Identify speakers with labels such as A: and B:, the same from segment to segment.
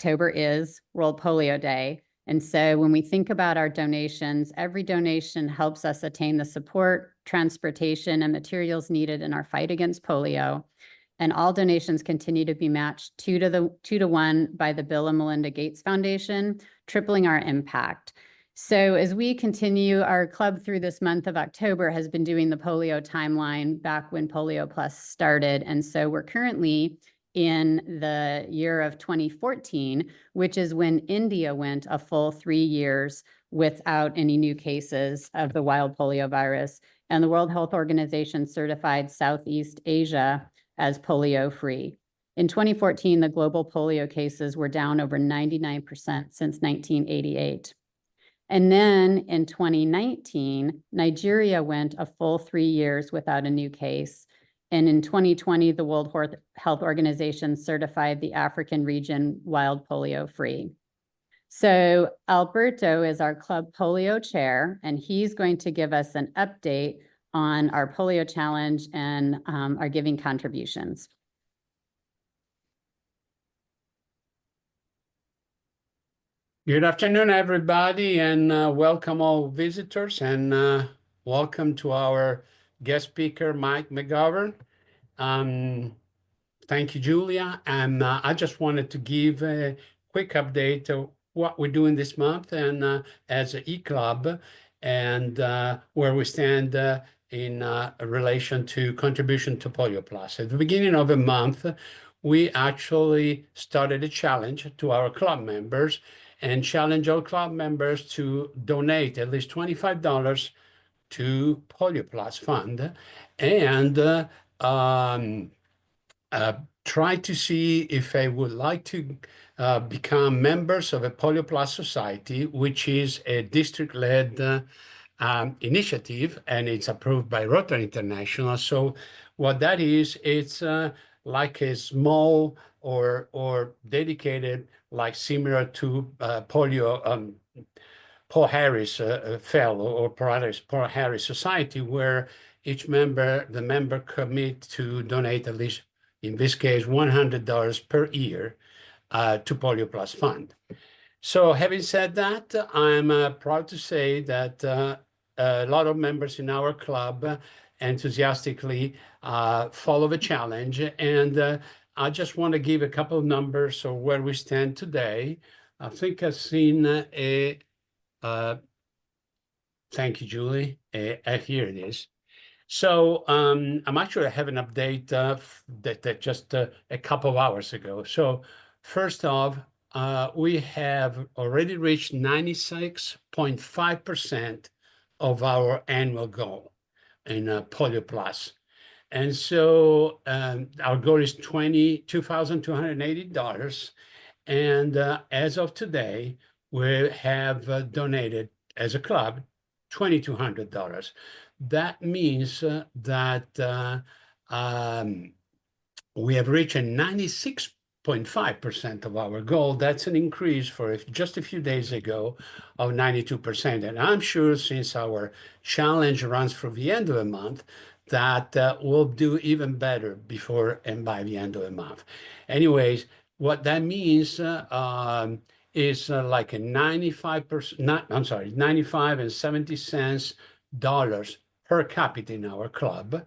A: October is World Polio Day. And so when we think about our donations, every donation helps us attain the support, transportation, and materials needed in our fight against polio. And all donations continue to be matched 2-to-1 by the Bill and Melinda Gates Foundation, tripling our impact. So as we continue, our club through this month of October has been doing the polio timeline back when PolioPlus started. And so we're currently in the year of 2014, which is when India went a full 3 years without any new cases of the wild polio virus. And the World Health Organization certified Southeast Asia as polio-free. In 2014, the global polio cases were down over 99% since 1988. And then in 2019, Nigeria went a full 3 years without a new case. And in 2020, the World Health Organization certified the African region wild polio free. So Alberto is our club polio chair, and he's going to give us an update on our polio challenge and our giving contributions.
B: Good afternoon, everybody, and welcome all visitors, and welcome to our guest speaker, Mike McGovern. Thank you, Julia. And I just wanted to give a quick update of what we're doing this month and as an E-Club and where we stand in relation to contribution to PolioPlus. At the beginning of the month, we actually started a challenge to our club members and challenge all club members to donate at least $25 to PolioPlus Fund and try to see if they would like to become members of a PolioPlus Society, which is a district-led initiative, and it's approved by Rotary International. So what that is, it's like a small or dedicated, like similar to Paul Harris Fellow or Paul Harris Society, where each member, the member commit to donate at least, in this case, $100 per year to PolioPlus Fund. So having said that, I'm proud to say that a lot of members in our club enthusiastically follow the challenge. And I just want to give a couple of numbers of where we stand today. I think I've seen thank you, Julie. Here it is. So I'm actually having an update that just a couple of hours ago. So first off, we have already reached 96.5% of our annual goal in PolioPlus. And so our goal is $22,280. And as of today, we have donated as a club $2,200. That means that we have reached 96.5% of our goal. That's an increase for just a few days ago of 92%. And I'm sure since our challenge runs through the end of the month, that we'll do even better before and by the end of the month. Anyways, what that means is like a 95 and 70 cents dollars per capita in our club.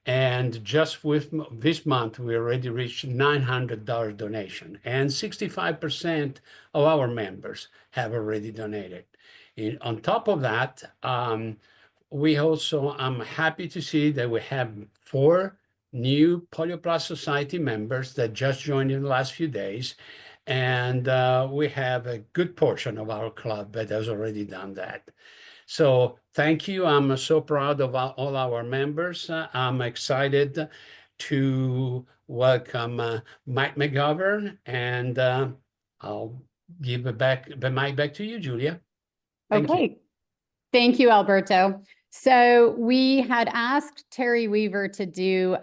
B: And just with this month, we already reached $900 donation, and 65% of our members have already donated. On top of that, we also, I'm happy to see that we have 4 new PolioPlus Society members that just joined in the last few days. And we have a good portion of our club that has already done that. So thank you. I'm so proud of all our members. I'm excited to welcome Mike McGovern, and I'll give the mic back to you, Julia.
A: Thank you. Thank you, Alberto. So we had asked Terry Weaver to do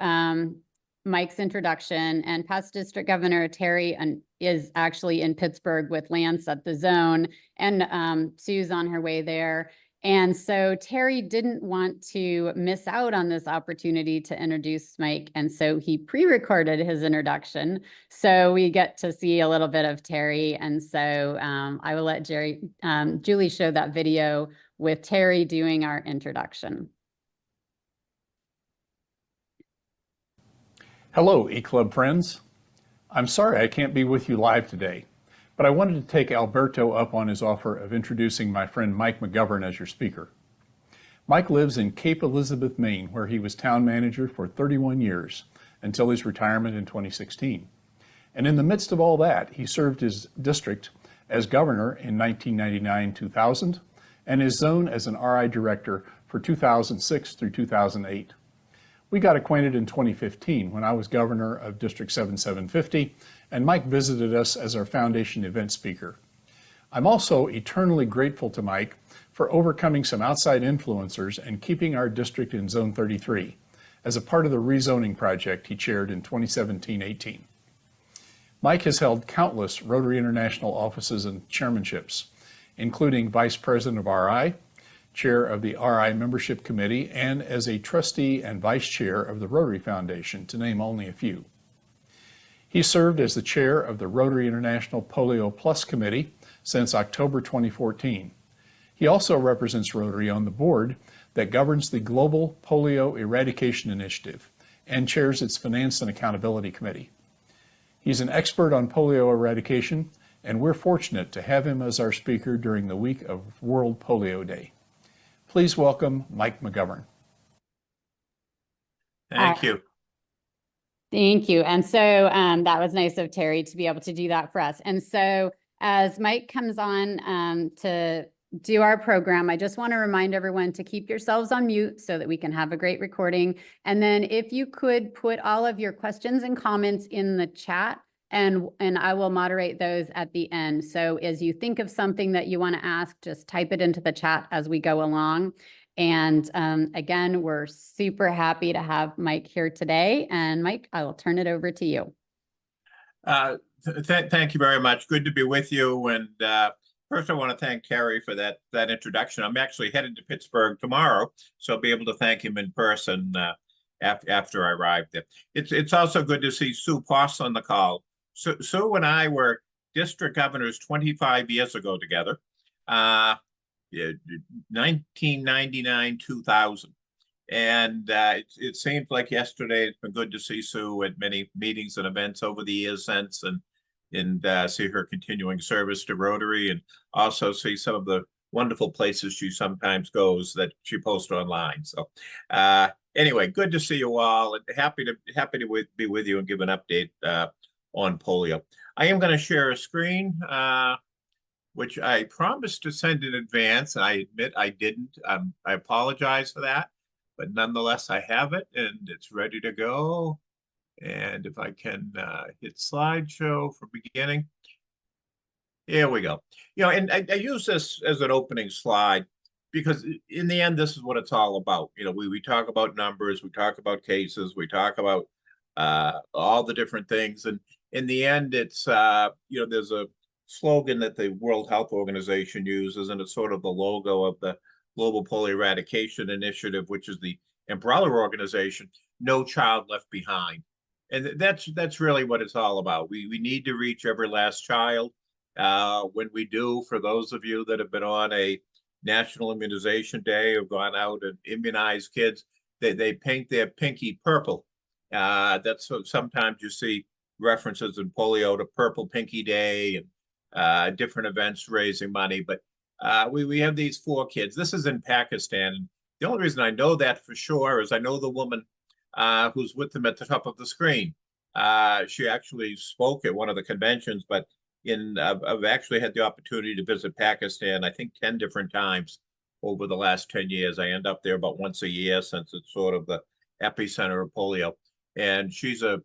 A: Mike's introduction, and past District Governor Terry is actually in Pittsburgh with Lance at the zone, and Sue's on her way there. And so Terry didn't want to miss out on this opportunity to introduce Mike. And so he pre-recorded his introduction. So we get to see a little bit of Terry. And so I will let Julie show that video with Terry doing our introduction.
C: Hello, E-Club friends. I'm sorry I can't be with you live today, but I wanted to take Alberto up on his offer of introducing my friend Mike McGovern as your speaker. Mike lives in Cape Elizabeth, Maine, where he was town manager for 31 years until his retirement in 2016. And in the midst of all that, he served his district as governor in 1999-2000 and his zone as an RI director for 2006 through 2008. We got acquainted in 2015 when I was governor of District 7750, and Mike visited us as our foundation event speaker. I'm also eternally grateful to Mike for overcoming some outside influencers and keeping our district in Zone 33 as a part of the rezoning project he chaired in 2017-18. Mike has held countless Rotary International offices and chairmanships, including Vice President of RI, Chair of the RI Membership Committee, and as a trustee and vice chair of the Rotary Foundation, to name only a few. He served as the chair of the Rotary International PolioPlus Committee since October 2014. He also represents Rotary on the board that governs the Global Polio Eradication Initiative and chairs its Finance and Accountability Committee. He's an expert on polio eradication, and we're fortunate to have him as our speaker during the week of World Polio Day. Please welcome Mike McGovern.
D: Thank you.
A: Thank you. And so that was nice of Terry to be able to do that for us. And so as Mike comes on to do our program, I just want to remind everyone to keep yourselves on mute so that we can have a great recording. And then if you could put all of your questions and comments in the chat, and I will moderate those at the end. So as you think of something that you want to ask, just type it into the chat as we go along. And again, we're super happy to have Mike here today. And Mike, I will turn it over to you.
D: Thank you very much. Good to be with you. And first, I want to thank Terry for that introduction. I'm actually headed to Pittsburgh tomorrow, so I'll be able to thank him in person after I arrive there. It's also good to see Sue Poss on the call. Sue and I were district governors 25 years ago together, 1999-2000. And it seems like yesterday. It's been good to see Sue at many meetings and events over the years since, and see her continuing service to Rotary, and also see some of the wonderful places she sometimes goes that she posts online. So anyway, good to see you all, and happy to be with you and give an update on polio. I am going to share a screen, which I promised to send in advance. I admit I didn't. I apologize for that, but nonetheless, I have it and it's ready to go. And if I can hit slideshow for beginning. Here we go. You know, and I use this as an opening slide because in the end, this is what it's all about. You know, we talk about numbers, we talk about cases, we talk about all the different things. And in the end, it's, you know, there's a slogan that the World Health Organization uses, and it's sort of the logo of the Global Polio Eradication Initiative, which is the umbrella organization, No Child Left Behind. And that's really what it's all about. We need to reach every last child. When we do, for those of you that have been on a National Immunization Day or gone out and immunized kids, they paint their pinky purple. That's what sometimes you see references in polio to Purple Pinky Day and different events raising money. But we have these 4 kids. This is in Pakistan. The only reason I know that for sure is I know the woman who's with them at the top of the screen. She actually spoke at one of the conventions, but I've actually had the opportunity to visit Pakistan, I think 10 different times over the last 10 years. I end up there about once a year since it's sort of the epicenter of polio. And she's a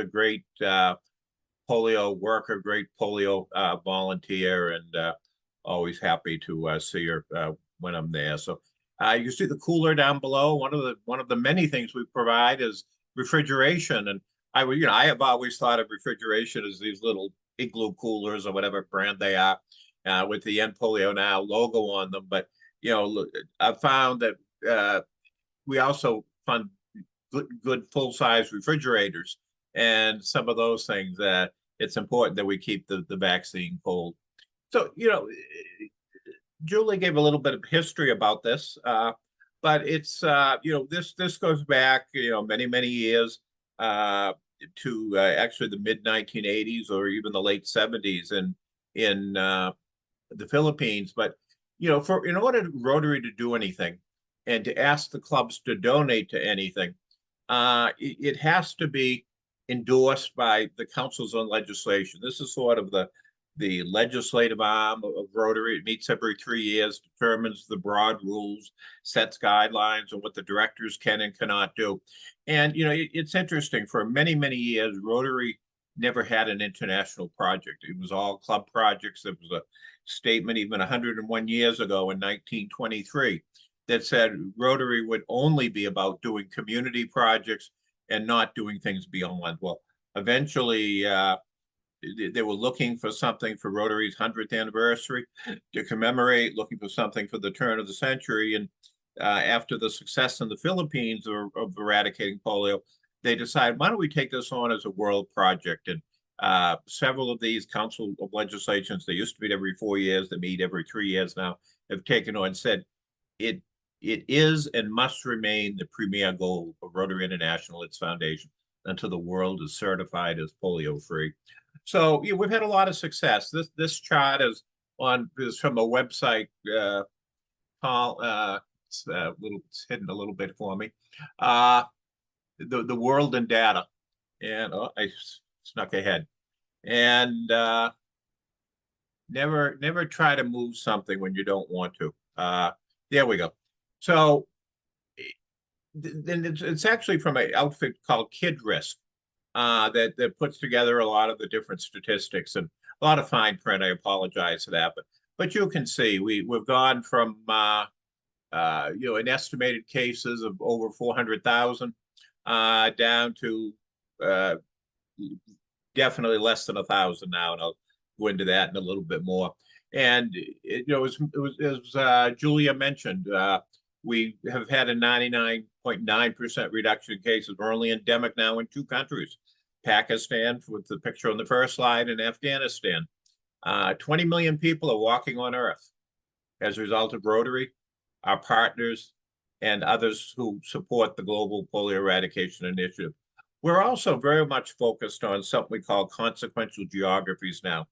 D: great polio worker, great polio volunteer, and always happy to see her when I'm there. So you see the cooler down below. One of the many things we provide is refrigeration, and I have always thought of refrigeration as these little igloo coolers or whatever brand they are, with the End Polio Now logo on them. But I found that we also fund good full-size refrigerators and some of those things that it's important that we keep the vaccine cold. So, Julie gave a little bit of history about this, but it's, this goes back, many years to actually the mid 1980s or even the late 70s in the Philippines. But, in order for Rotary to do anything and to ask the clubs to donate to anything, it has to be endorsed by the councils on legislation. This is sort of the legislative arm of Rotary. It meets every 3 years, determines the broad rules, sets guidelines on what the directors can and cannot do. And, it's interesting. For many years, Rotary never had an international project. It was all club projects. There was a statement even 101 years ago in 1923 that said Rotary would only be about doing community projects and not doing things beyond. Well, eventually, they were looking for something for Rotary's 100th anniversary to commemorate, looking for something for the turn of the century. And after the success in the Philippines of eradicating polio, they decided, why don't we take this on as a world project? And several of these council of legislations, they used to meet every 4 years, they meet every 3 years now, have taken on and said, it is and must remain the premier goal of Rotary International, its foundation, until the world is certified as polio free. So we've had a lot of success. This chart is from a website. Paul, it's hidden a little bit for me. The world in data, and I snuck ahead. And never try to move something when you don't want to. There we go. So then it's actually from an outfit called Kid Risk that puts together a lot of the different statistics and a lot of fine print. I apologize for that, but you can see we've gone from in estimated cases of over 400,000 down to definitely less than 1,000 now, and I'll go into that in a little bit more. And as Julia mentioned, we have had a 99.9% reduction in cases. We're only endemic now in 2 countries, Pakistan, with the picture on the first slide, and Afghanistan. 20 million people are walking on Earth as a result of Rotary, our partners, and others who support the Global Polio Eradication Initiative. We're also very much focused on something we call consequential geographies now.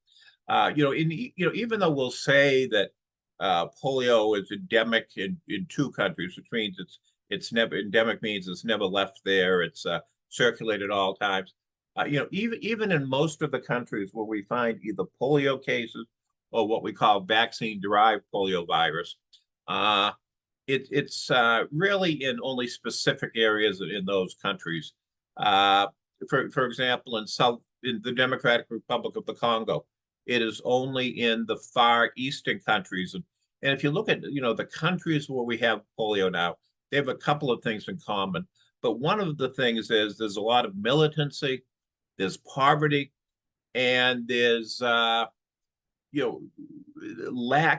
D: Even though we'll say that polio is endemic in 2 countries, which means it's never endemic, means it's never left there. It's circulated all times. Even in most of the countries where we find either polio cases or what we call vaccine-derived polio virus, it's really in only specific areas in those countries. For example, in the Democratic Republic of the Congo, it is only in the far eastern countries. And if you look at, the countries where we have polio now, they have a couple of things in common. But one of the things is there's a lot of militancy, there's poverty, and there's, lack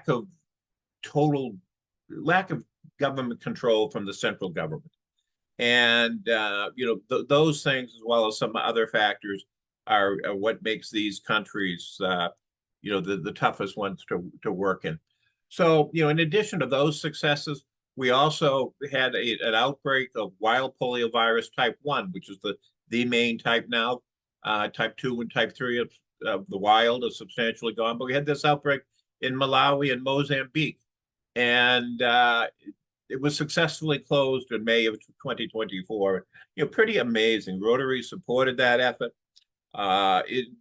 D: of government control from the central government. And, those things, as well as some other factors, are what makes these countries, the toughest ones to work in. So, in addition to those successes, we also had an outbreak of wild polio virus type 1, which is the main type now. Type 2 and type 3 of the wild is substantially gone. But we had this outbreak in Malawi and Mozambique. And it was successfully closed in May of 2024. Pretty amazing. Rotary supported that effort.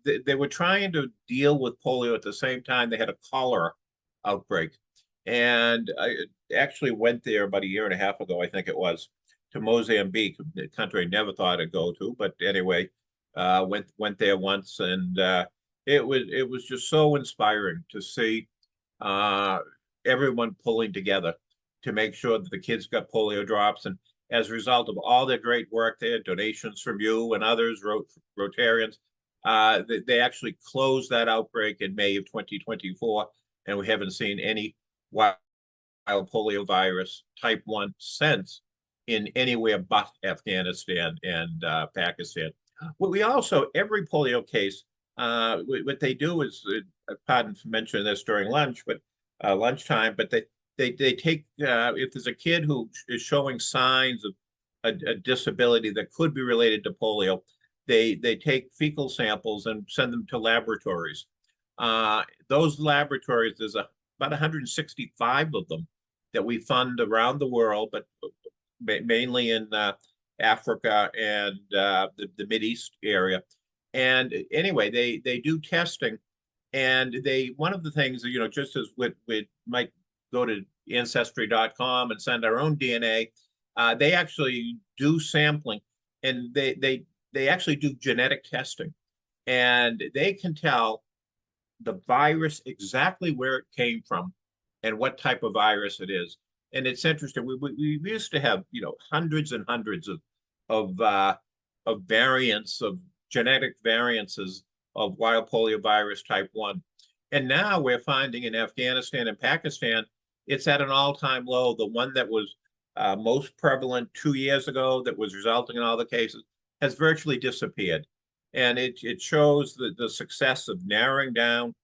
D: They were trying to deal with polio at the same time they had a cholera outbreak. And I actually went there about a year and a half ago, I think it was, to Mozambique, a country I never thought I'd go to. But anyway, went there once, and it was just so inspiring to see everyone pulling together to make sure that the kids got polio drops. And as a result of all their great work there, donations from you and others, Rotarians, they actually closed that outbreak in May of 2024, and we haven't seen any polio virus type 1 since in anywhere but Afghanistan and Pakistan. What we also, every polio case, what they do is, pardon for mentioning this during lunch, but lunchtime, but they take, if there's a kid who is showing signs of a disability that could be related to polio, they take fecal samples and send them to laboratories. Those laboratories, there's about 165 of them that we fund around the world, but mainly in Africa and the Mideast area. And anyway, they do testing, and one of the things, just as we might go to ancestry.com and send our own DNA, they actually do sampling, and they actually do genetic testing, and they can tell the virus exactly where it came from and what type of virus it is. And it's interesting. We used to have, hundreds and hundreds of variants, of genetic variances of wild polio virus type 1. And now we're finding in Afghanistan and Pakistan, it's at an all-time low. The one that was most prevalent 2 years ago, that was resulting in all the cases, has virtually disappeared. And it shows the success of narrowing down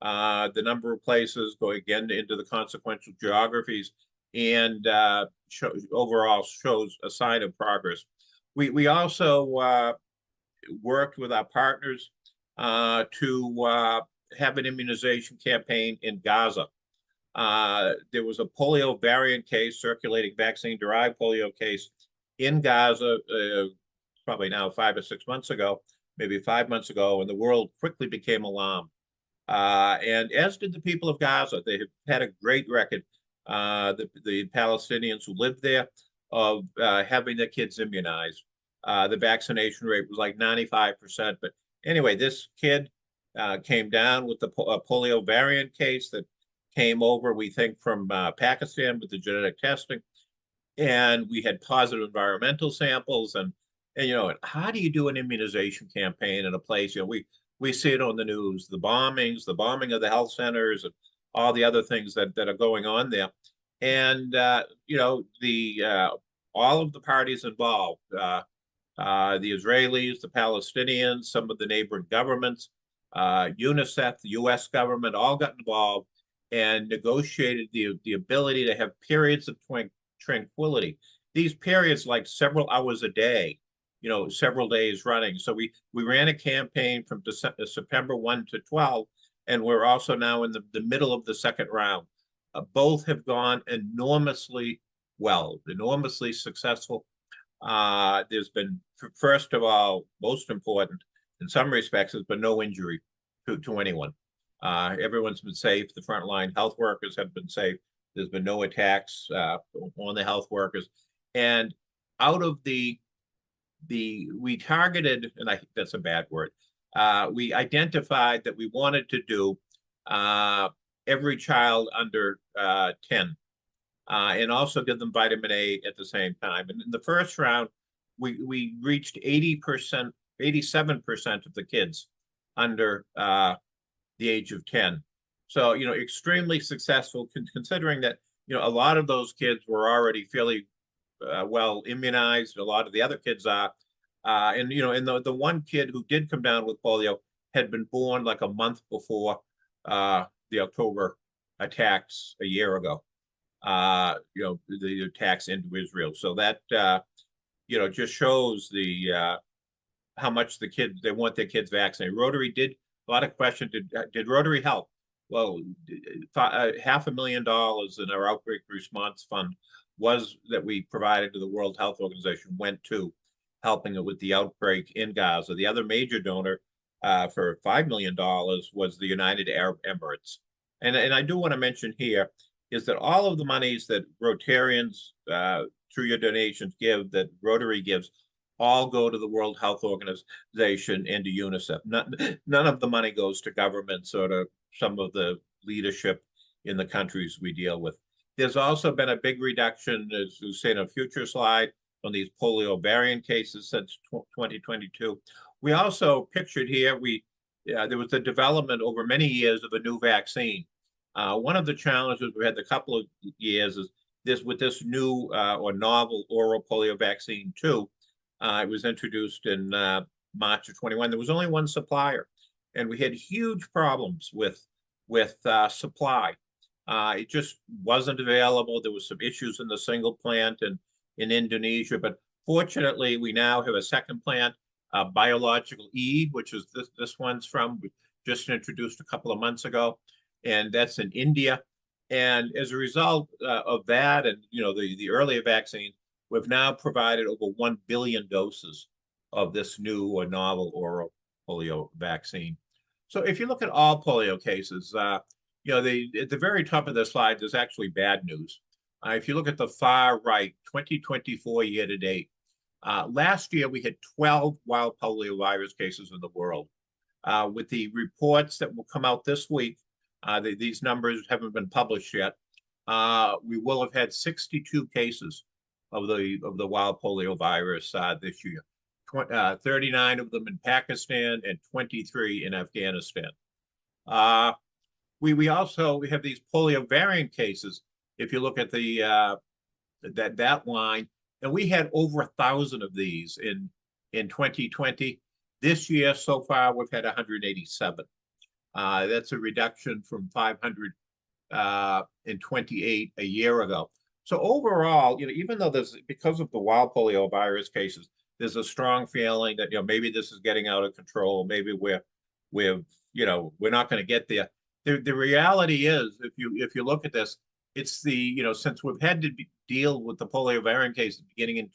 D: the number of places, going again into the consequential geographies, and overall shows a sign of progress. We also worked with our partners to have an immunization campaign in Gaza. There was a polio variant case, circulating vaccine-derived polio case in Gaza, probably now 5 or 6 months ago, maybe 5 months ago, and the world quickly became alarmed. And as did the people of Gaza. They have had a great record, the Palestinians who lived there, of having their kids immunized. The vaccination rate was like 95%. But anyway, this kid came down with the polio variant case that came over, we think, from Pakistan with the genetic testing. And we had positive environmental samples. And how do you do an immunization campaign in a place? We see it on the news, the bombing of the health centers, and all the other things that are going on there. And all of the parties involved, the Israelis, the Palestinians, some of the neighboring governments, UNICEF, the US government, all got involved and negotiated the ability to have periods of tranquility. These periods, like several hours a day, several days running. So we ran a campaign from September 1 to 12, and we're also now in the middle of the second round. Both have gone enormously well, enormously successful. There's been, first of all, most important, in some respects, there's been no injury to anyone. Everyone's been safe. The frontline health workers have been safe. There's been no attacks on the health workers. And out of we targeted, and I think that's a bad word, we identified that we wanted to do every child under 10, and also give them vitamin A at the same time. And in the first round, we reached 80%, 87% of the kids under the age of 10. So, extremely successful, considering that, a lot of those kids were already fairly well immunized. A lot of the other kids are. And the one kid who did come down with polio had been born like a month before the October attacks a year ago. The attacks into Israel. So that just shows how much they want their kids vaccinated. Rotary did a lot of questions. Did Rotary help? Well, $500,000 in our outbreak response fund that we provided to the World Health Organization went to helping it with the outbreak in Gaza. The other major donor for $5 million was the United Arab Emirates. And I do want to mention here is that all of the monies that Rotarians through your donations give, that Rotary gives, all go to the World Health Organization and to UNICEF. None of the money goes to governments or to some of the leadership in the countries we deal with. There's also been a big reduction, as you say in a future slide, on these polio variant cases since 2022. We also pictured here, there was a development over many years of a new vaccine. One of the challenges we had a couple of years is this with this new or novel oral polio vaccine too. It was introduced in March of 21. There was only one supplier, and we had huge problems with supply. It just wasn't available. There was some issues in the single plant in Indonesia, but fortunately, we now have a second plant, Biological E, which is this one's from, we just introduced a couple of months ago, and that's in India. And as a result of that, and the earlier vaccine, we've now provided over 1 billion doses of this new or novel oral polio vaccine. So if you look at all polio cases, at the very top of the slide, there's actually bad news. If you look at the far right, 2024 year to date, last year we had 12 wild polio virus cases in the world. With the reports that will come out this week, these numbers haven't been published yet. We will have had 62 cases of the wild polio virus this year. 39 of them in Pakistan and 23 in Afghanistan. We also have these polio variant cases. If you look at the that line, and we had over 1,000 of these in 2020. This year so far we've had 187. That's a reduction from 528 a year ago. So overall, even though because of the wild polio virus cases, there's a strong feeling that maybe this is getting out of control. Maybe we're not going to get there. The reality is, if you look at this, it's since we've had to deal with the polio variant cases beginning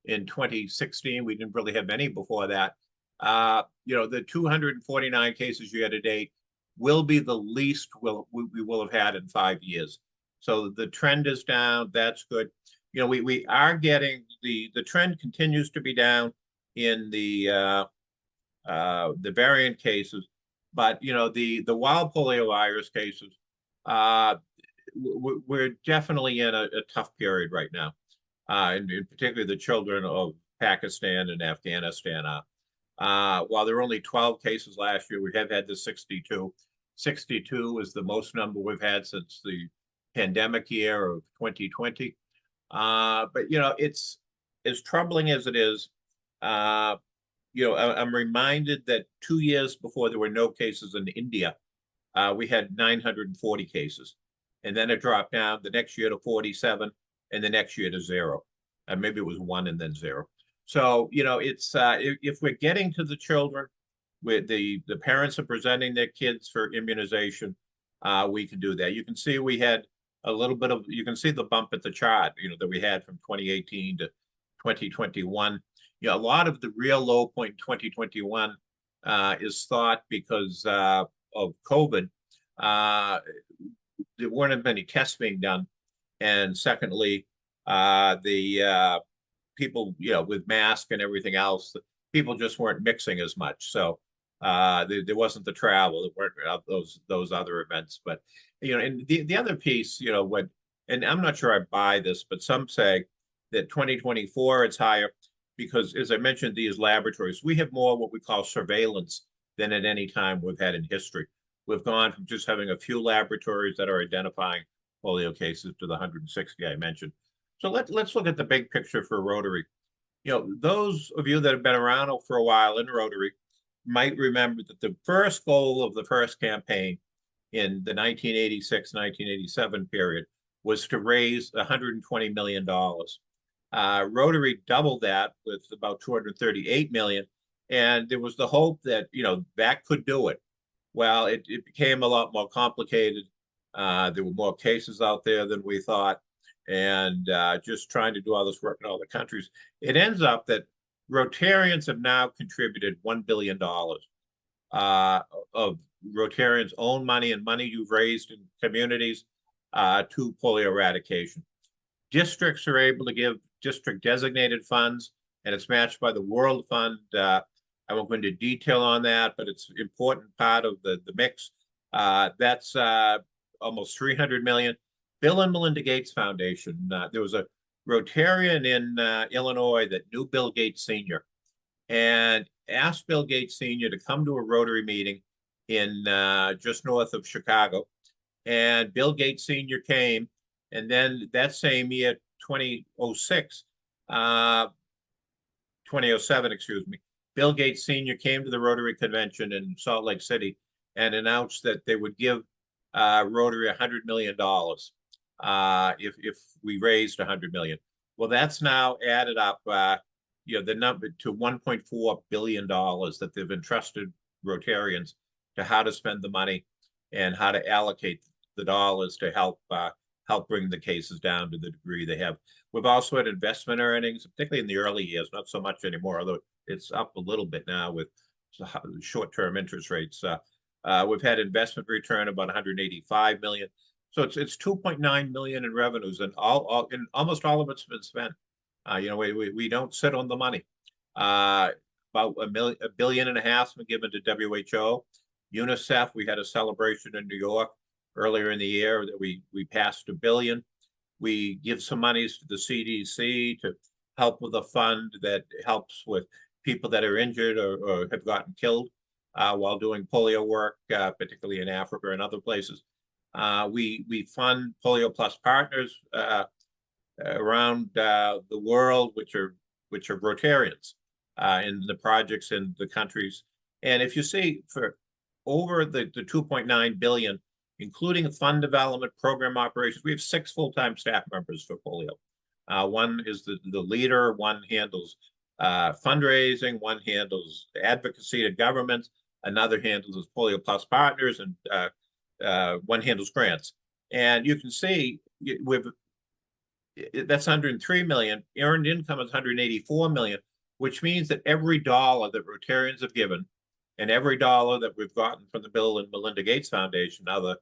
D: in 2016, we didn't really have any before that. The 249 cases year to date will be the least we will have had in 5 years. So the trend is down. That's good. We are getting the trend continues to be down in the variant cases, but the wild polio virus cases, we're definitely in a tough period right now, and particularly the children of Pakistan and Afghanistan. While there were only 12 cases last year, we have had the 62. 62 is the most number we've had since the pandemic year of 2020. But it's as troubling as it is. I'm reminded that 2 years before there were no cases in India, we had 940 cases, and then it dropped down the next year to 47, and the next year to 0, and maybe it was 1 and then 0. So it's if we're getting to the children, with the parents are presenting their kids for immunization, we can do that. You can see we had a little bit of, you can see the bump at the chart, that we had from 2018 to 2021. A lot of the real low point in 2021 is thought because of COVID. There weren't as many tests being done. And secondly, the people, with masks and everything else, people just weren't mixing as much. So there wasn't the travel, there weren't those other events. But and the other piece, and I'm not sure I buy this, but some say that 2024 it's higher because, as I mentioned, these laboratories, we have more what we call surveillance than at any time we've had in history. We've gone from just having a few laboratories that are identifying polio cases to the 160 I mentioned. So let's look at the big picture for Rotary. Those of you that have been around for a while in Rotary might remember that the first goal of the first campaign in the 1986-1987 period was to raise $120 million. Rotary doubled that with about 238 million, and there was the hope that that could do it. Well, it became a lot more complicated. There were more cases out there than we thought, and just trying to do all this work in all the countries, it ends up that Rotarians have now contributed $1 billion of Rotarians' own money and money you've raised in communities to polio eradication. Districts are able to give district designated funds, and it's matched by the World Fund. I won't go into detail on that, but it's an important part of the mix. That's almost 300 million. Bill and Melinda Gates Foundation. There was a Rotarian in Illinois that knew Bill Gates Sr. and asked Bill Gates Sr. to come to a Rotary meeting in just north of Chicago. and Bill Gates Sr. came, and then that same year, 2006, 2007, excuse me, Bill Gates Sr. came to the Rotary Convention in Salt Lake City and announced that they would give Rotary $100 million if we raised $100 million. Well, that's now added up, the number to $1.4 billion that they've entrusted Rotarians to how to spend the money and how to allocate the dollars to help bring the cases down to the degree they have. We've also had investment earnings, particularly in the early years, not so much anymore, although it's up a little bit now with short-term interest rates. We've had investment return about 185 million. So it's 2.9 million in revenues, and almost all of it's been spent. We don't sit on the money. About $1.5 billion has been given to WHO. UNICEF, we had a celebration in New York earlier in the year that we passed $1 billion. We give some monies to the CDC to help with a fund that helps with people that are injured or have gotten killed while doing polio work, particularly in Africa and other places. We fund PolioPlus partners around the world, which are Rotarians in the projects in the countries. And if you see, for over the 2.9 billion, including fund development, program operations, we have 6 full-time staff members for polio. One is the leader, one handles fundraising, one handles advocacy to governments, another handles PolioPlus partners, and one handles grants. And you can see that's 103 million. Earned income is 184 million, which means that every dollar that Rotarians have given and every dollar that we've gotten from the Bill and Melinda Gates Foundation, now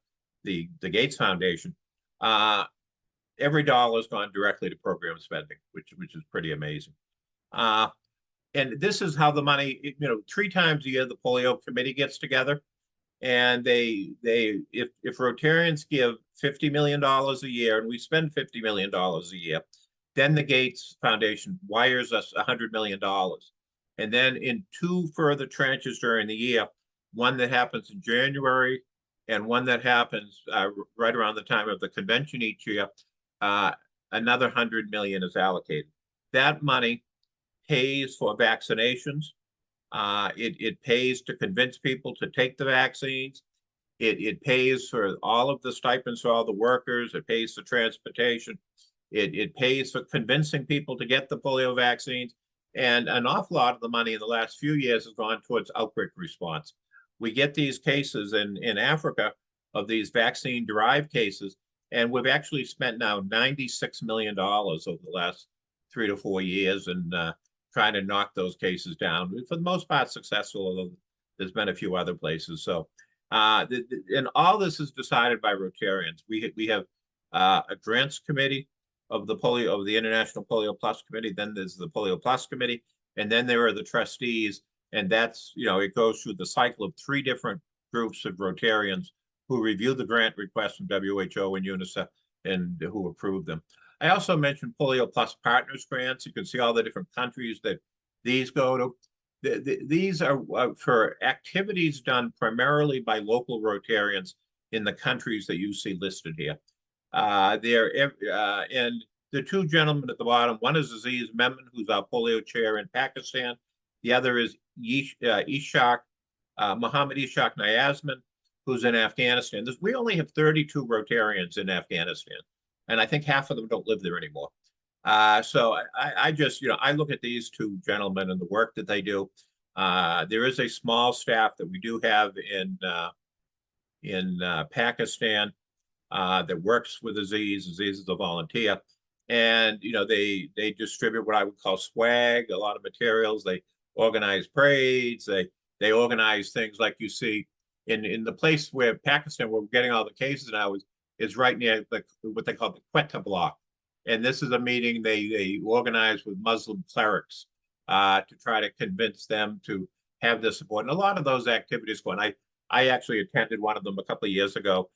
D: the Gates Foundation, every dollar has gone directly to program spending, which is pretty amazing. And this is how the money, 3 times a year, the Polio Committee gets together, and if Rotarians give $50 million a year, and we spend $50 million a year, then the Gates Foundation wires us $100 million. And then in 2 further tranches during the year, one that happens in January and one that happens right around the time of the convention each year, another 100 million is allocated. That money pays for vaccinations. It pays to convince people to take the vaccines. It pays for all of the stipends for all the workers. It pays for transportation. It pays for convincing people to get the polio vaccines. And an awful lot of the money in the last few years has gone towards outbreak response. We get these cases in Africa of these vaccine-derived cases, and we've actually spent now $96 million over the last 3 to 4 years and trying to knock those cases down. For the most part, successful, although there's been a few other places. So, and all this is decided by Rotarians. We have a grants committee of the International PolioPlus Committee. Then there's the PolioPlus Committee, and then there are the trustees. And that's, it goes through the cycle of 3 different groups of Rotarians who review the grant requests from WHO and UNICEF and who approve them. I also mentioned PolioPlus Partners grants. You can see all the different countries that these go to. These are for activities done primarily by local Rotarians in the countries that you see listed here. And the 2 gentlemen at the bottom, one is Aziz Memon, who's our polio chair in Pakistan. The other is Mohammed Ishaq Nyasman, who's in Afghanistan. We only have 32 Rotarians in Afghanistan, and I think half of them don't live there anymore. So I just, I look at these 2 gentlemen and the work that they do. There is a small staff that we do have in Pakistan that works with Aziz. Aziz is a volunteer, and they distribute what I would call swag, a lot of materials. They organize parades. They organize things like you see in the place where Pakistan, where we're getting all the cases now, is right near what they call the Quetta block. And this is a meeting they organize with Muslim clerics to try to convince them to have this support. And a lot of those activities go on. I actually attended one of them a couple of years ago,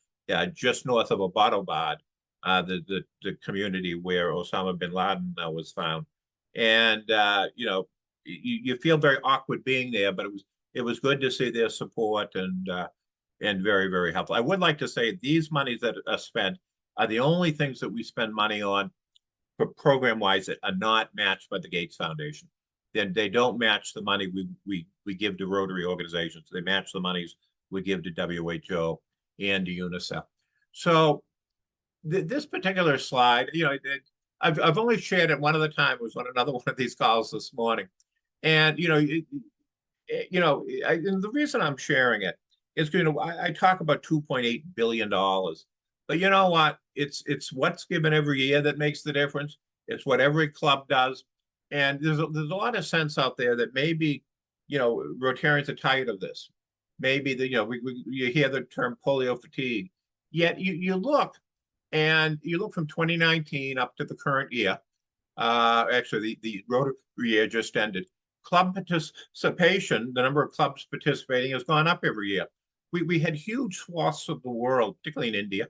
D: just north of Abbottabad, the community where Osama bin Laden was found. And you feel very awkward being there, but it was good to see their support, and and very, very helpful. I would like to say these monies that are spent are the only things that we spend money on for program-wise that are not matched by the Gates Foundation. Then they don't match the money we give to Rotary organizations. They match the monies we give to WHO and to UNICEF. So this particular slide, I've only shared it one other time. It was on another one of these calls this morning, and and the reason I'm sharing it is I talk about $2.8 billion, but you know what? It's what's given every year that makes the difference. It's what every club does, and there's a lot of sense out there that maybe Rotarians are tired of this. Maybe you hear the term polio fatigue, yet you look from 2019 up to the current year. Actually, the Rotary year just ended. Club participation, the number of clubs participating, has gone up every year. We had huge swaths of the world, particularly in India,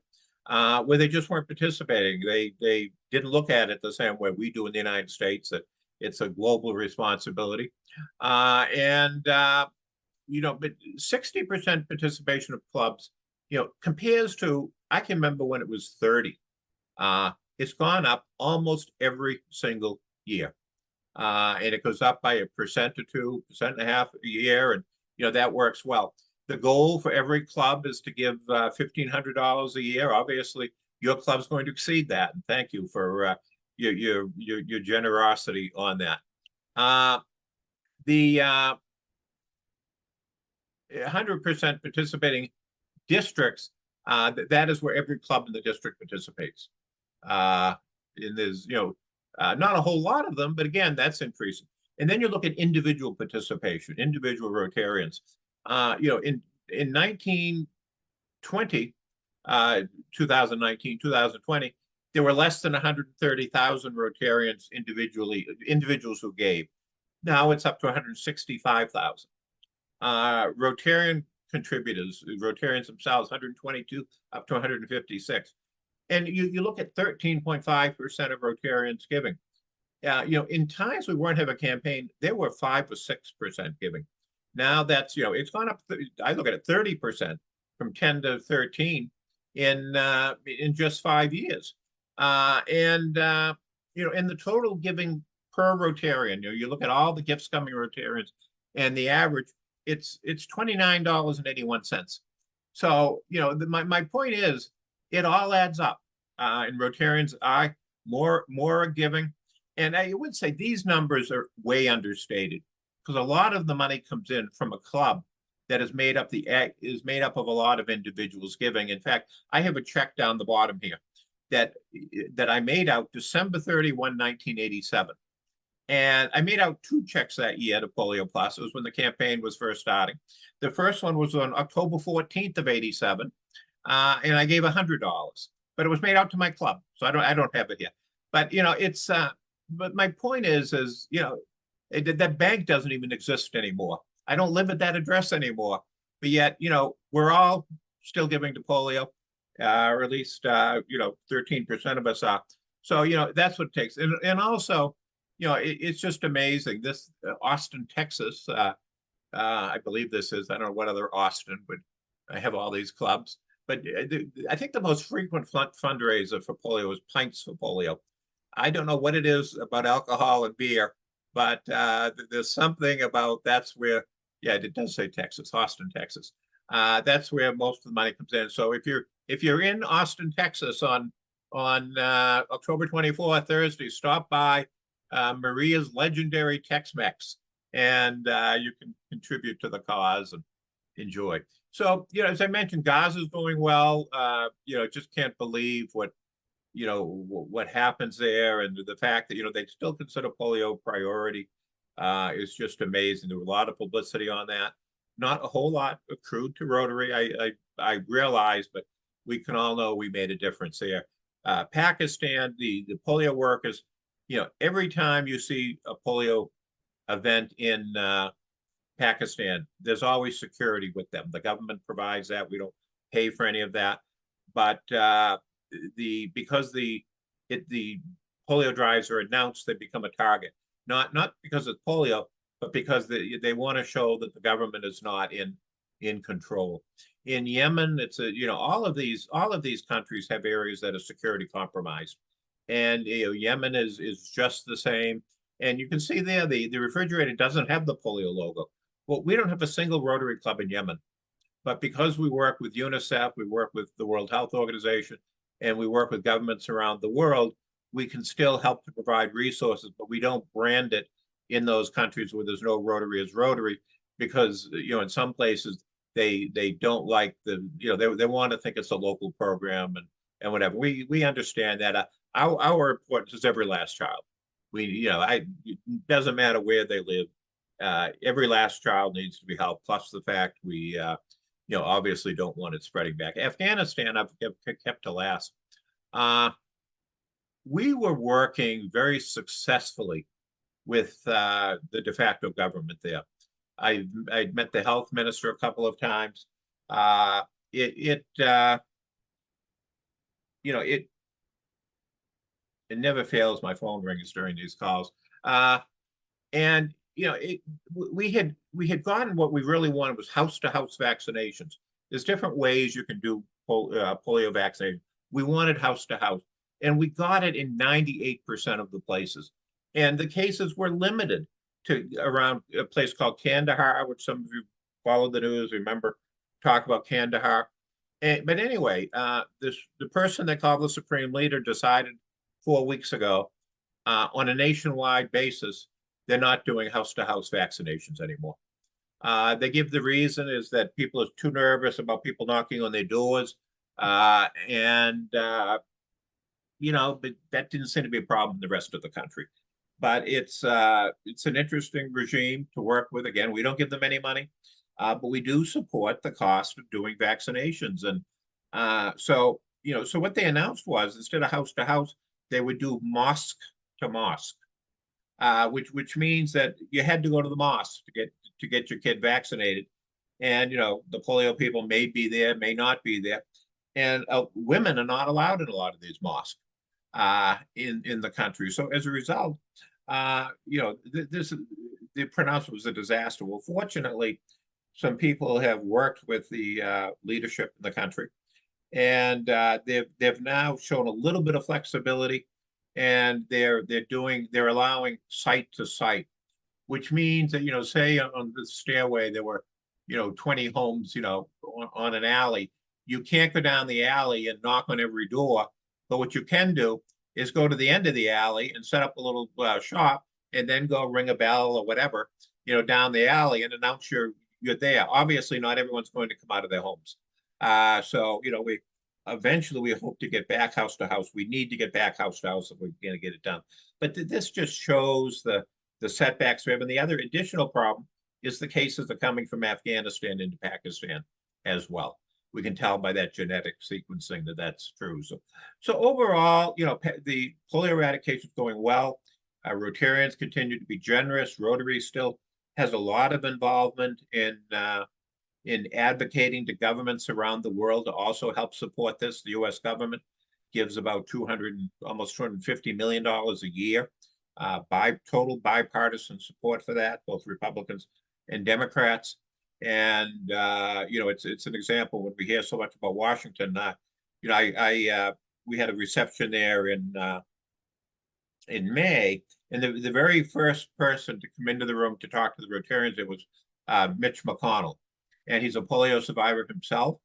D: where they just weren't participating. They didn't look at it the same way we do in the United States, that it's a global responsibility. But 60% participation of clubs, compares to, I can remember when it was 30. It's gone up almost every single year. And it goes up by 1% or 2%, 1.5% a year. And, that works well. The goal for every club is to give $1,500 a year. Obviously, your club's going to exceed that. And thank you for your generosity on that. The 100% participating districts, that is where every club in the district participates. And there's, not a whole lot of them, but again, that's increasing. And then you look at individual participation, individual Rotarians. In 2019, 2020, there were less than 130,000 Rotarians individuals who gave. Now it's up to 165,000. Rotarian contributors, Rotarians themselves, 122 up to 156. And you look at 13.5% of Rotarians giving. In times we weren't having a campaign, there were 5 or 6% giving. Now that's, it's gone up, I look at it 30% from 10 to 13 in just 5 years. And the total giving per Rotarian, you look at all the gifts coming Rotarians, and the average, it's $29.81. So, my point is, it all adds up. And Rotarians are more giving. And I would say these numbers are way understated, because a lot of the money comes in from a club that is made up of a lot of individuals giving. In fact, I have a check down the bottom here that I made out December 31, 1987. And I made out 2 checks that year to PolioPlus. It was when the campaign was first starting. The first one was on October 14th of 87. And I gave $100, but it was made out to my club. So I don't have it here, but it's, but my point is, that bank doesn't even exist anymore. I don't live at that address anymore, but yet, we're all still giving to polio, or at least, 13% of us are. So, that's what it takes. And also, it's just amazing. This Austin, Texas, I believe this is, I don't know what other Austin, but I have all these clubs. But I think the most frequent fundraiser for polio is Pints for Polio. I don't know what it is about alcohol and beer, but there's something about, that's where, yeah, it does say Texas, Austin, Texas. That's where most of the money comes in. So if you're in Austin, Texas on October 24th, Thursday, stop by Maria's legendary Tex-Mex, and you can contribute to the cause and enjoy. So, as I mentioned, Gaza is doing well. Just can't believe what happens there, and the fact that, they still consider polio priority is just amazing. There was a lot of publicity on that. Not a whole lot accrued to Rotary, I realize, but we can all know we made a difference there. Pakistan, the polio workers, every time you see a polio event in Pakistan, there's always security with them. The government provides that. We don't pay for any of that. But because the polio drives are announced, they become a target. Not because of polio, but because they want to show that the government is not in in control. In Yemen, it's all of these countries have areas that are security compromised, and Yemen is just the same. And you can see there the refrigerator doesn't have the polio logo. Well, we don't have a single Rotary Club in Yemen, but because we work with UNICEF, we work with the World Health Organization, and we work with governments around the world, we can still help to provide resources, but we don't brand it in those countries where there's no Rotary as Rotary, because in some places they don't like they want to think it's a local program and whatever. We understand that. Our importance is every last child. It doesn't matter where they live. Every last child needs to be helped. Plus the fact we obviously don't want it spreading back. Afghanistan, I've kept to last. We were working very successfully with the de facto government there. I met the health minister a couple of times. It never fails. My phone rings during these calls, and we had gotten what we really wanted was house-to-house vaccinations. There's different ways you can do polio vaccination. We wanted house-to-house, and we got it in 98% of the places. And the cases were limited to around a place called Kandahar, which some of you follow the news, remember, talk about Kandahar. But anyway, the person that called the Supreme Leader decided 4 weeks ago on a nationwide basis, they're not doing house-to-house vaccinations anymore. They give the reason is that people are too nervous about people knocking on their doors. But that didn't seem to be a problem in the rest of the country. But it's an interesting regime to work with. Again, we don't give them any money, but we do support the cost of doing vaccinations. And so what they announced was instead of house to house, they would do mosque to mosque, which means that you had to go to the mosque to get your kid vaccinated. And the polio people may be there, may not be there, and women are not allowed in a lot of these mosques in the country. So as a result, the pronouncement was a disaster. Well, fortunately, some people have worked with the leadership in the country, and they've now shown a little bit of flexibility, and they're allowing site to site, which means that say on the stairway there were 20 homes on an alley. You can't go down the alley and knock on every door, but what you can do is go to the end of the alley and set up a little shop, and then go ring a bell or whatever, down the alley and announce you're there. Obviously, not everyone's going to come out of their homes. So we eventually hope to get back house to house. We need to get back house to house if we're going to get it done. But this just shows the setbacks we have. And the other additional problem is the cases are coming from Afghanistan into Pakistan as well. We can tell by that genetic sequencing that that's true. So overall, the polio eradication is going well. Rotarians continue to be generous. Rotary still has a lot of involvement in advocating to governments around the world to also help support this. The U.S. government gives about almost $250 million a year, total bipartisan support for that, both Republicans and Democrats. And it's an example when we hear so much about Washington. We had a reception there in May, and the very first person to come into the room to talk to the Rotarians, it was Mitch McConnell, and he's a polio survivor himself,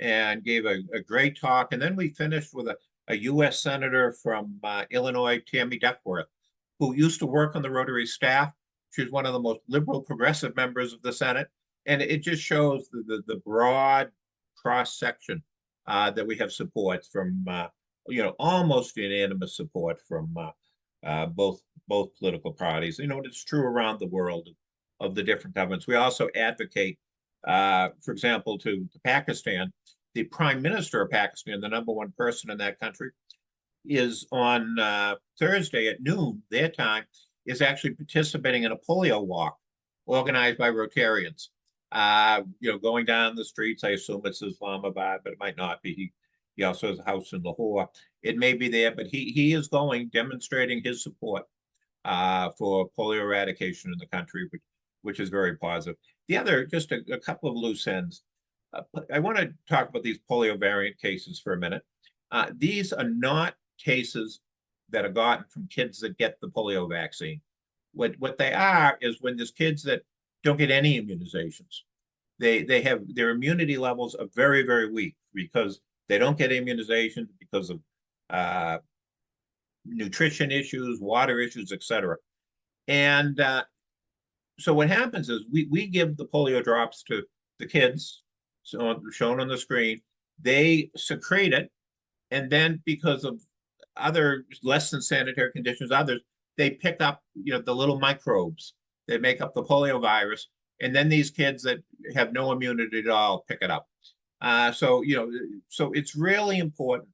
D: and gave a great talk. And then we finished with a U.S. senator from Illinois, Tammy Duckworth, who used to work on the Rotary staff. She's one of the most liberal progressive members of the Senate. And it just shows the broad cross section that we have support from, almost unanimous support from both political parties. It's true around the world of the different governments. We also advocate, for example, to Pakistan. The Prime Minister of Pakistan, the #1 person in that country, is on Thursday at noon, their time, is actually participating in a polio walk organized by Rotarians. Going down the streets. I assume it's Islamabad, but it might not be. He also has a house in Lahore. It may be there, but he is going, demonstrating his support for polio eradication in the country, which is very positive. The other, just a couple of loose ends. I want to talk about these polio variant cases for a minute. These are not cases that are gotten from kids that get the polio vaccine. What they are is when there's kids that don't get any immunizations. They have their immunity levels are very, very weak because they don't get immunizations because of nutrition issues, water issues, etc. And so what happens is we give the polio drops to the kids, so shown on the screen. They secrete it, and then because of other less than sanitary conditions, others, they pick up, the little microbes that make up the polio virus, and then these kids that have no immunity at all pick it up. So it's really important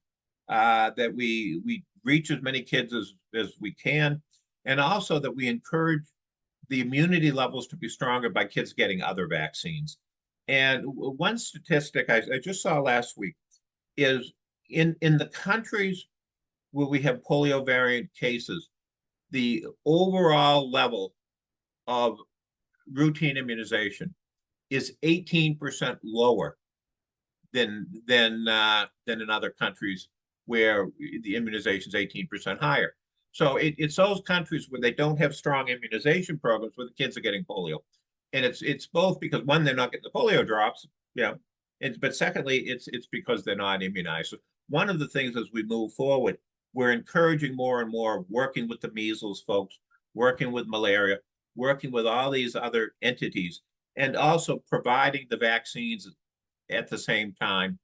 D: that we reach as many kids as we can, and also that we encourage the immunity levels to be stronger by kids getting other vaccines. And one statistic I just saw last week is in the countries where we have polio variant cases, the overall level of routine immunization is 18% lower than in other countries where the immunization is 18% higher. So it's those countries where they don't have strong immunization programs where the kids are getting polio. And it's both because, one, they're not getting the polio drops, but secondly, it's because they're not immunized. So one of the things as we move forward, we're encouraging more and more working with the measles folks, working with malaria, working with all these other entities, and also providing the vaccines at the same time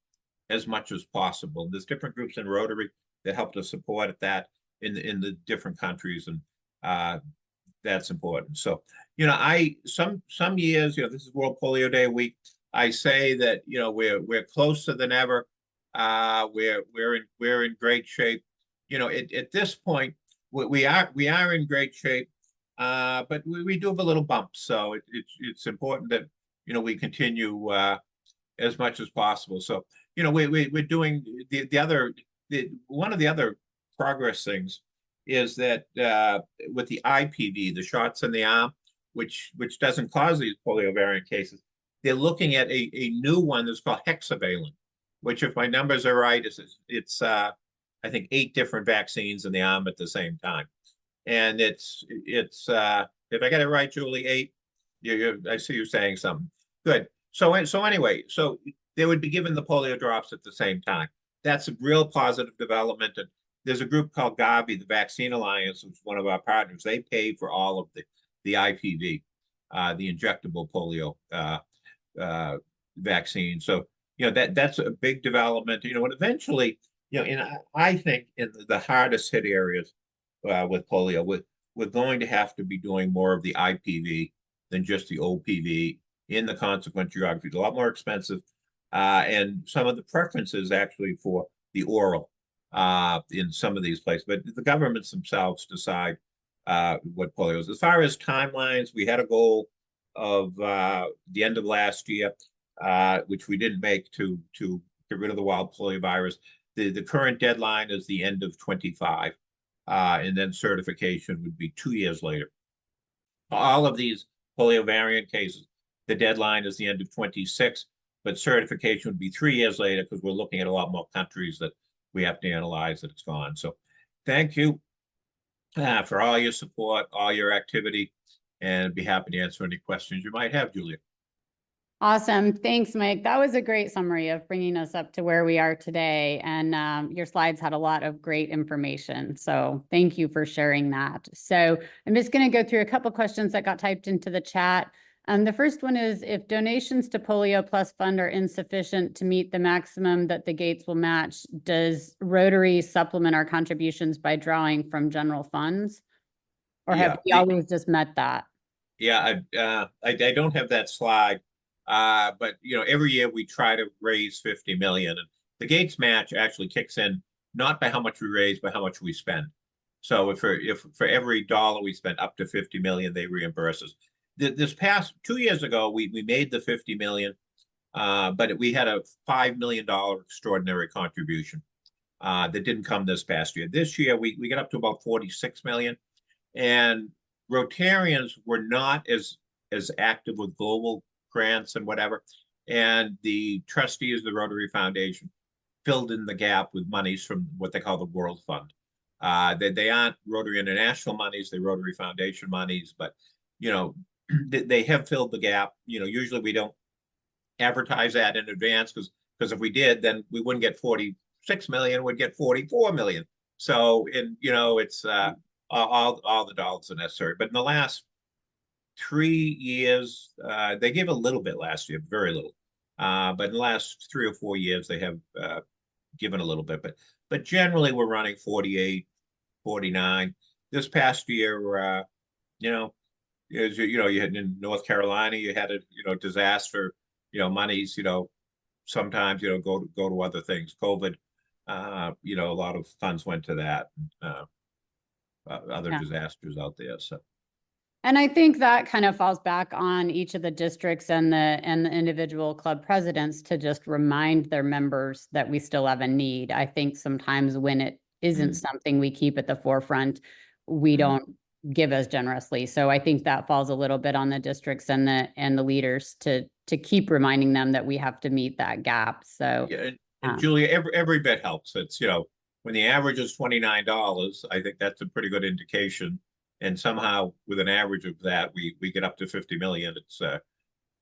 D: as much as possible. There's different groups in Rotary that help to support that in the different countries, and that's important. So, some years, this is World Polio Day week. I say that we're closer than ever. We're in great shape. At this point, we are in great shape, but we do have a little bump. So it's important that we continue as much as possible. So we're doing one of the other progress things is that with the IPV, the shots in the arm, which doesn't cause these polio variant cases, they're looking at a new one that's called hexavalent, which, if my numbers are right, it's I think 8 different vaccines in the arm at the same time. And it's if I get it right, Julie, 8. I see you saying something. Good. So anyway, so they would be given the polio drops at the same time. That's a real positive development. And there's a group called Gavi, the Vaccine Alliance, which is one of our partners. They pay for all of the IPV, the injectable polio vaccine. So that's a big development. And eventually, I think in the hardest hit areas with polio, we're going to have to be doing more of the IPV than just the OPV in the consequent geography. It's a lot more expensive, and some of the preferences actually for the oral in some of these places. But the governments themselves decide what polio is. As far as timelines, we had a goal of the end of last year, which we didn't make, to get rid of the wild polio virus. The current deadline is the end of 25, and then certification would be 2 years later. All of these polio variant cases, the deadline is the end of 26, but certification would be 3 years later because we're looking at a lot more countries that we have to analyze that it's gone. So thank you for all your support, all your activity, and I'd be happy to answer any questions you might have, Julia.
A: Awesome. Thanks, Mike. That was a great summary of bringing us up to where we are today. And your slides had a lot of great information. So thank you for sharing that. So I'm just going to go through a couple questions that got typed into the chat. The first one is, if donations to Polio Plus Fund are insufficient to meet the maximum that the Gates will match, does Rotary supplement our contributions by drawing from general funds? Or have we always just met that?
D: Yeah, I don't have that slide. But every year we try to raise 50 million, and the Gates match actually kicks in not by how much we raise, but how much we spend. So if for every dollar we spend up to 50 million, they reimburse us. This past 2 years ago, we made the 50 million, but we had a $5 million extraordinary contribution that didn't come this past year. This year we got up to about 46 million, and Rotarians were not as active with global grants and whatever. And the trustees of the Rotary Foundation filled in the gap with monies from what they call the World Fund. They aren't Rotary International monies, they're Rotary Foundation monies, but they have filled the gap. Usually we don't advertise that in advance because if we did, then we wouldn't get 46 million, we'd get 44 million. So it's all the dollars are necessary. But in the last 3 years, they gave a little bit last year, very little. But in the last 3 or 4 years, they have given a little bit. But generally, we're running 48, 49. This past year, as you had in North Carolina, you had a disaster, monies, sometimes, go to other things. COVID, a lot of funds went to that, other disasters out there. So.
A: And I think that kind of falls back on each of the districts and the individual club presidents to just remind their members that we still have a need. I think sometimes when it isn't something we keep at the forefront, we don't give as generously. So I think that falls a little bit on the districts and the leaders to keep reminding them that we have to meet that gap. So
D: yeah, and Julia, every bit helps. It's when the average is $29, I think that's a pretty good indication. And somehow, with an average of that, we get up to 50 million. It's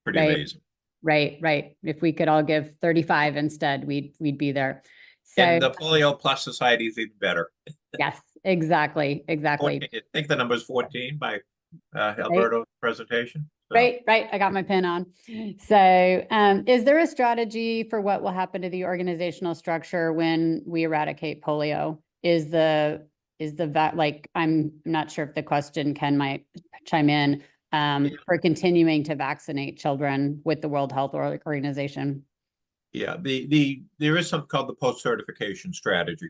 D: pretty amazing.
A: Right. If we could all give 35 instead, we'd be there. So,
D: and the Polio Plus Society is even better.
A: Yes, exactly.
D: 14, I think the number is 14 by Alberto's presentation. So.
A: Right. I got my pen on. So, is there a strategy for what will happen to the organizational structure when we eradicate polio? I'm not sure if the question, Ken might chime in, for continuing to vaccinate children with the World Health Organization.
D: Yeah, there is something called the post-certification strategy.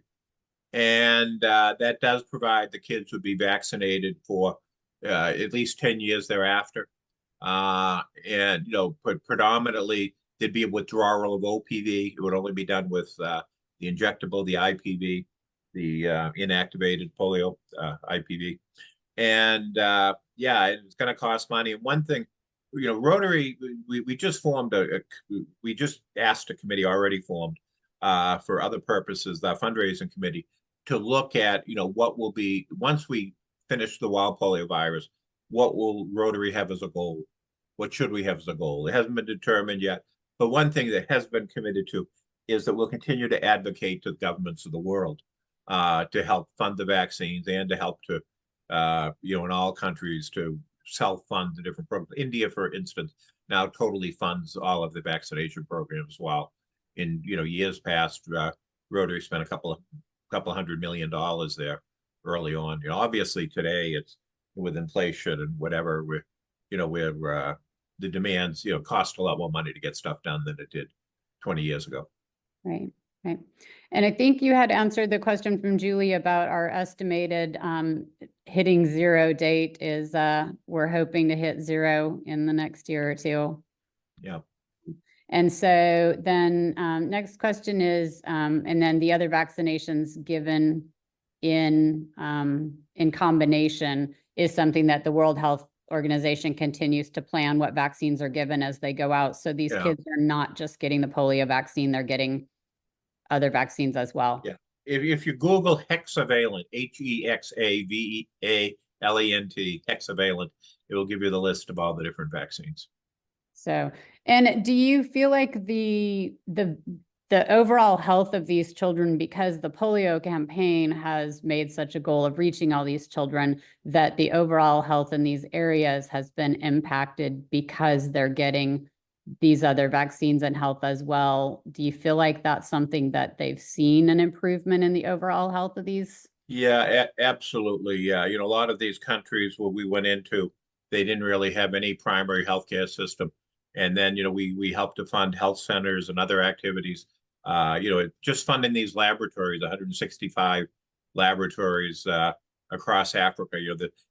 D: And that does provide the kids would be vaccinated for at least 10 years thereafter. And, predominantly there'd be a withdrawal of OPV. It would only be done with the injectable, the IPV, the inactivated polio IPV. And it's going to cost money. And one thing, Rotary, we just formed we just asked a committee already formed for other purposes, the fundraising committee, to look at, what will be, once we finish the wild polio virus, what will Rotary have as a goal? What should we have as a goal? It hasn't been determined yet. But one thing that has been committed to is that we'll continue to advocate to the governments of the world to help fund the vaccines and to help to, in all countries to self-fund the different programs. India, for instance, now totally funds all of the vaccination programs, while in, years past, Rotary spent a couple $100 million there early on. Obviously today it's with inflation and whatever, where the demands, cost a lot more money to get stuff done than it did 20 years ago.
A: Right. And I think you had answered the question from Julie about our estimated hitting zero date is we're hoping to hit zero in the next year or two.
D: Yeah.
A: And so then next question is, and then the other vaccinations given in combination is something that the World Health Organization continues to plan what vaccines are given as they go out. So these kids are not just getting the polio vaccine, they're getting other vaccines as well.
D: Yeah. If you Google hexavalent, HEXAVALENT, hexavalent, it will give you the list of all the different vaccines.
A: So, and do you feel like the overall health of these children, because the polio campaign has made such a goal of reaching all these children, that the overall health in these areas has been impacted because they're getting these other vaccines and health as well? Do you feel like that's something that they've seen an improvement in the overall health of these?
D: Yeah, absolutely. Yeah. A lot of these countries where we went into, they didn't really have any primary healthcare system. And then, we helped to fund health centers and other activities. Just funding these laboratories, 165 laboratories across Africa.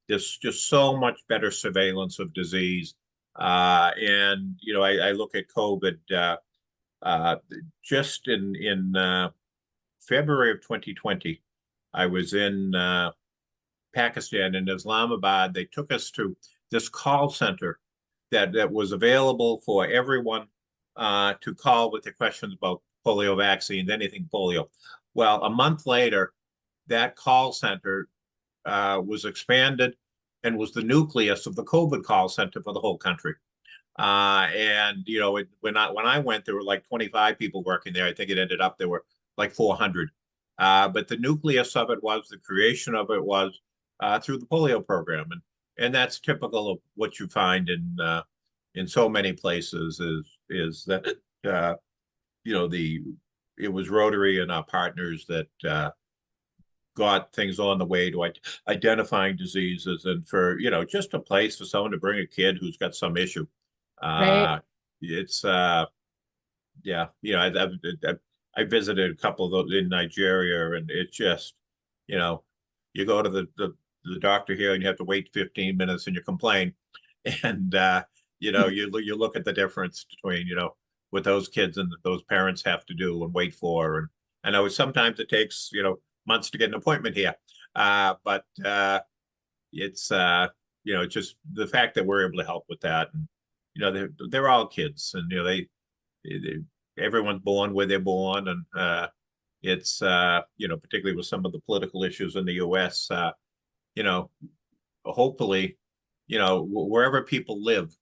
D: There's just so much better surveillance of disease. And I look at COVID just in February of 2020. I was in Pakistan, in Islamabad. They took us to this call center that was available for everyone to call with their questions about polio vaccines, anything polio. Well, a month later, that call center was expanded and was the nucleus of the COVID call center for the whole country. And you know, when I went, there were like 25 people working there. I think it ended up there were like 400. But the nucleus of it was, the creation of it was through the polio program, and that's typical of what you find in so many places. Is that you know, it was Rotary and our partners that got things on the way to identifying diseases, and for, you know, just a place for someone to bring a kid who's got some issue.
A: Right.
D: It's yeah, you know, I visited a couple of those in Nigeria, and it's just, you know, you go to the doctor here and you have to wait 15 minutes and you complain, and you know, you look at the difference between, you know, what those kids and those parents have to do and wait for, and I know sometimes it takes, you know, months to get an appointment here, but it's you know, just the fact that we're able to help with that, and you know, they're all kids, and you know, everyone's born where they're born, and it's you know, particularly with some of the political issues in the U.S., you know, hopefully, you know, wherever people live,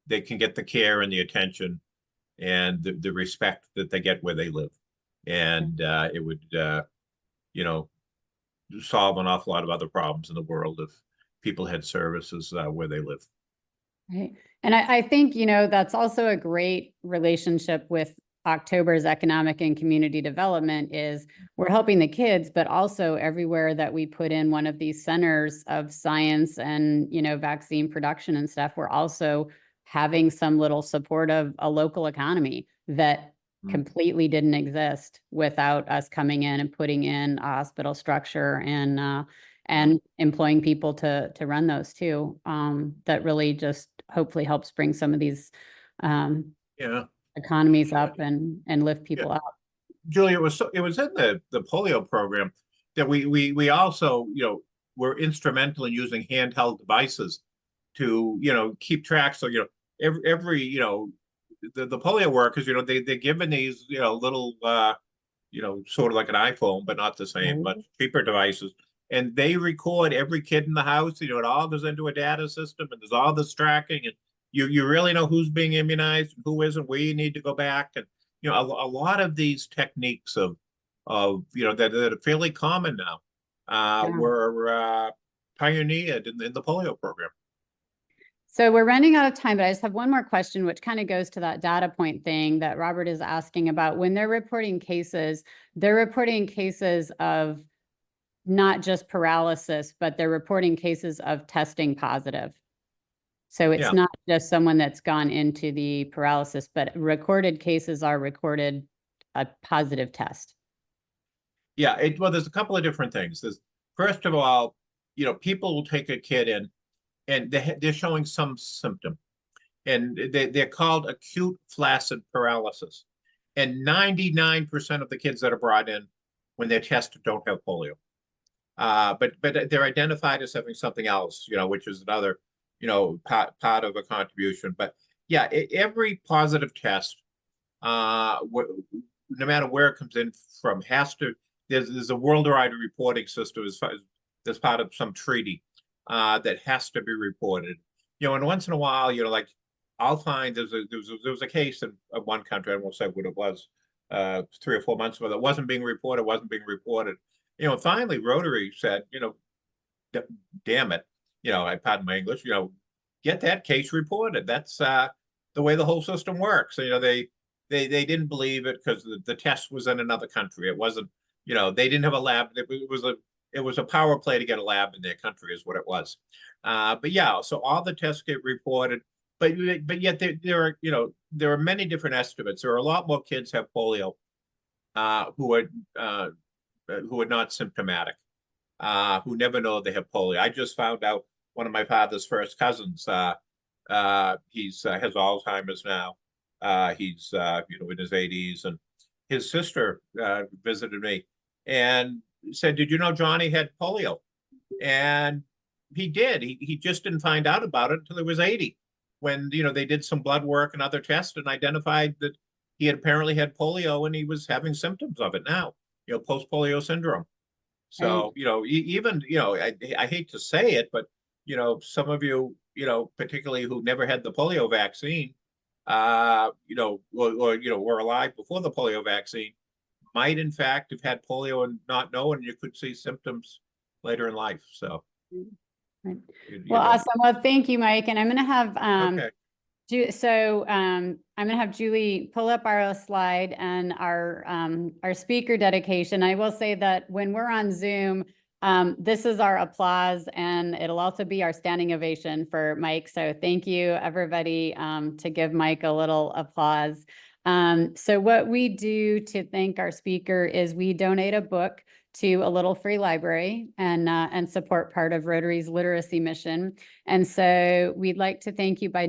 D: they can get the care and the attention and the respect that they get where they live, and it would you know, solve an awful lot of other problems in the world if people had services where they live.
A: Right. And I think, you know, that's also a great relationship with October's economic and community development is we're helping the kids, but also everywhere that we put in one of these centers of science and, you know, vaccine production and stuff, we're also having some little support of a local economy that completely didn't exist without us coming in and putting in a hospital structure and employing people to run those too. That really just hopefully helps bring some of these
D: Yeah,
A: economies up and lift people up.
D: Julia, it was in the polio program that we also, you know, were instrumental in using handheld devices to, you know, keep track. So, you know, every you know, the polio workers, you know, they're given these, you know, little you know, sort of like an iPhone, but not the same, but cheaper devices. And they record every kid in the house. You know, it all goes into a data system, and there's all this tracking, and you really know who's being immunized and who isn't, where you need to go back. And you know, a lot of these techniques of you know, that are fairly common now were pioneered in the polio program.
A: So we're running out of time, but I just have one more question, which kind of goes to that data point thing that Robert is asking about. When they're reporting cases of not just paralysis, but they're reporting cases of testing positive. So it's not just someone that's gone into the paralysis, but recorded cases are recorded a positive test.
D: Yeah, well, there's a couple of different things. There's, first of all, you know, people will take a kid in and they're showing some symptom, and they're called acute flaccid paralysis. And 99% of the kids that are brought in when they're tested don't have polio. But they're identified as having something else, you know, which is another, you know, part of a contribution. But yeah, every positive test, no matter where it comes in from, has to, there's a worldwide reporting system as part of some treaty that has to be reported. You know, and once in a while, you know, like I'll find there was a case in one country, I won't say what it was, 3 or 4 months ago, that wasn't being reported. You know, finally Rotary said, you know, damn it, you know, I pardon my English, you know, get that case reported. That's the way the whole system works. So, you know, they didn't believe it because the test was in another country. It wasn't, you know, they didn't have a lab. It was a power play to get a lab in their country is what it was. But yeah, so all the tests get reported, but yet there are, you know, there are many different estimates. There are a lot more kids have polio who are not symptomatic, who never know they have polio. I just found out one of my father's first cousins, he's has Alzheimer's now. He's you know, in his 80s, and his sister visited me and said, "Did you know Johnny had polio?" And he did. He just didn't find out about it until he was 80, when, they did some blood work and other tests and identified that he had apparently had polio and he was having symptoms of it now, post-polio syndrome. So, even, I hate to say it, but, some of you, particularly who never had the polio vaccine, or were alive before the polio vaccine, might in fact have had polio and not know, and you could see symptoms later in life. So,
A: Right. Well, awesome. Well, thank you, Mike. And I'm going to have,
D: okay.
A: I'm going to have Julie pull up our slide and our speaker dedication. I will say that when we're on Zoom, this is our applause, and it'll also be our standing ovation for Mike. So thank you, everybody, to give Mike a little applause. So what we do to thank our speaker is we donate a book to a little free library and support part of Rotary's literacy mission. And so we'd like to thank you by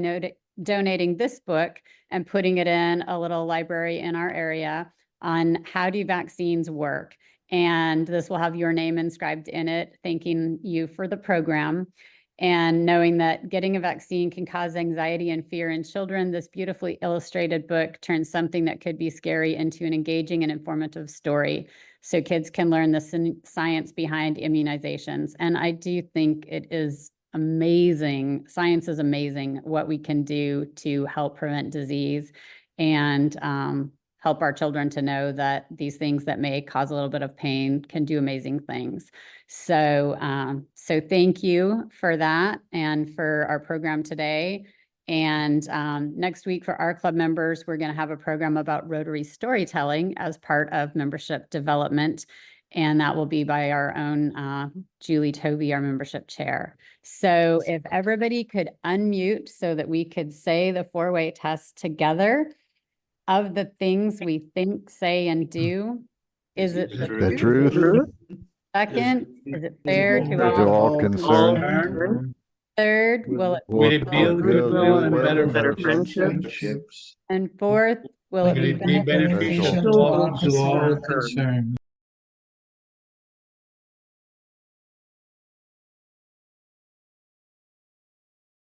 A: donating this book and putting it in a little library in our area on how do vaccines work. And this will have your name inscribed in it, thanking you for the program. And knowing that getting a vaccine can cause anxiety and fear in children, this beautifully illustrated book turns something that could be scary into an engaging and informative story, so kids can learn the science behind immunizations. And I do think it is amazing. Science is amazing what we can do to help prevent disease and help our children to know that these things that may cause a little bit of pain can do amazing things. So, so thank you for that and for our program today. And next week for our club members, we're going to have a program about Rotary storytelling as part of membership development. And that will be by our own Julie Tovey, our membership chair. So if everybody could unmute so that we could say the four-way test together of the things we think, say, and do. Is it
E: The truth?
A: Second, is it fair to
E: To all concerned?
A: Third, will
B: Will
A: it
B: it build goodwill and better friendships?
A: And fourth, will it
B: Will
A: be
B: it be
A: beneficial
B: beneficial to all concerned?